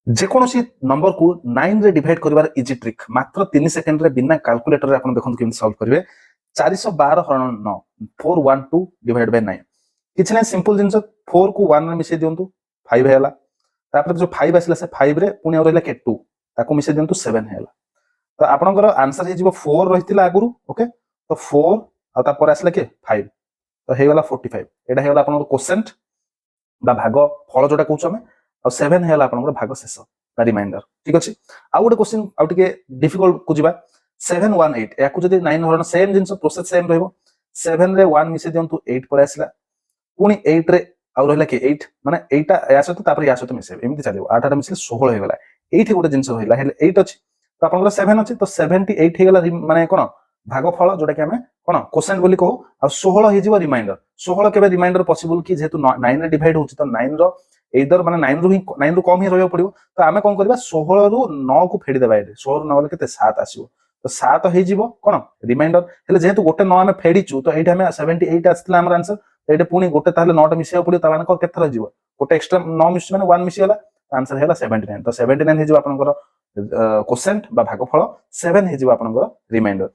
যেকୌଣସି ନମ୍ବରକୁ 9 ରେ ଡିଭାଇଡ କରିବାର ଇଜି ଟ୍ରିକ୍ ମାତ୍ର 3 ସେକେଣ୍ଡରେ ବିନା କାଲକୁଲେଟରରେ ଆପଣ ଦେଖନ୍ତୁ କେମିତି ସଲ୍ଭ କରିବେ। 412 ହରଣ 9 412 ଡିଭାଇଡ ବାଇ 9 କିଛି ନାହିଁ ସିମ୍ପଲ ଜିନିଷ 4 କୁ 1 ରେ ମିଶେଇ ଦିଅନ୍ତୁ 5 ହେଇଗଲା। ତାପରେ ଯୋଉ 5 ଆସିଲା ସେ 5 ରେ ପୁଣି ଆଉ ରହିଲା କେ 2 ତାକୁ ମିଶେଇ ଦିଅନ୍ତୁ 7 ହେଇଗଲା। ତ ଆପଣଙ୍କର ଆନ୍ସର ହେଇଯିବ 4 ରହିଥିଲା ଆଗରୁ ଓକେ ତ 4 ଆଉ ତାପରେ ଆସିଲା କି 5 ତ ହେଇଗଲା 45 ଏଟା ହେଇଗଲା ଆପଣଙ୍କର କୋସେଣ୍ଟ বা ଭାଗ ଫଳ ଯୋଉଟା କହୁଛୁ ଆମେ ଆଉ 7 ହେଇଗଲା ଆପଣଙ୍କର ଭାଗ ଶେଷ ବା ରିମାଇଣ୍ଡର ଠିକ ଅଛି। ଆଉ ଗୋଟେ କ୍ୱେଶ୍ଚିନ୍ ଆଉ ଟିକେ ଡିଫିକଲ୍ଟ କୁ ଯିବା 718 ୟାକୁ ଯଦି 9 ହରଣ ସେମ୍ ଜିନିଷ ପ୍ରୋସେସ ସେମ୍ ରହିବ 7 ରେ 1 ମିଶେଇ ଦିଅନ୍ତୁ 8 ପରେ ଆସିଲା ପୁଣି 8 ରେ ଆଉ ରହିଲା କି 8 ମାନେ ଏଇଟା ୟା ସହିତ ତାପରେ ୟା ସହିତ ମିଶେଇବେ ଏମିତି ଚାଲିବ 8 ରେ ମିଶିଲେ 16 ହେଇଗଲା। ଏଇଠି ଗୋଟେ ଜିନିଷ ରହିଲା ହେଲେ 8 ଅଛି ତ ଆପଣଙ୍କର 7 ଅଛି ତ 78 ହେଇଗଲା ମାନେ କଣ ଭାଗଫଳ ଯୋଉଟା କି ଆମେ କଣ କୋସେଣ୍ଟ ବୋଲି କହୁ ଆଉ 16 ହେଇଯିବ ରିମାଇଣ୍ଡର 16 କେବେ ରିମାଇଣ୍ଡର ପସିବଲ କି ଯେହେତୁ 9 ରେ ଡିଭାଇଡ ହଉଛି ତ 9 ର ଏଇଦର ମାନେ 9 ରୁ କମ ହିଁ ରହିବାକୁ ପଡିବ ତ ଆମେ କଣ କରିବା 16 ରୁ 9 କୁ ଫେଡିଦେବା ଏଠି 16 ରୁ 9 ଗଲେ କେତେ 7 ଆସିବ ତ 7 ହେଇଯିବ କଣ ରିମାଇଣ୍ଡର ହେଲେ ଯେହେତୁ ଗୋଟେ 9 ଆମେ ଫେଡିଛୁ ତ ଏଇଠି ଆମେ 78 ଆସିଥିଲା ଆମର ଆନ୍ସର ଏଇଠି ପୁଣି ଗୋଟେ ତାହେଲେ 9ଟା ମିଶିବାକୁ ପଡିବ ତାମାନେ କେତେ ଥର ହେଇଯିବ ଗୋଟେ ଏକ୍ସଟ୍ରା 9 ମିଶୁଛି ମାନେ 1 ମିଶିଗଲା ଆନ୍ସର ହେଲା 79 ତ 79 ହେଇଯିବ ଆପଣଙ୍କର କୋସେଣ୍ଟ ବା ଭାଗଫଳ 7 ହେଇଯିବ ଆପଣଙ୍କର ରିମାଇଣ୍ଡର।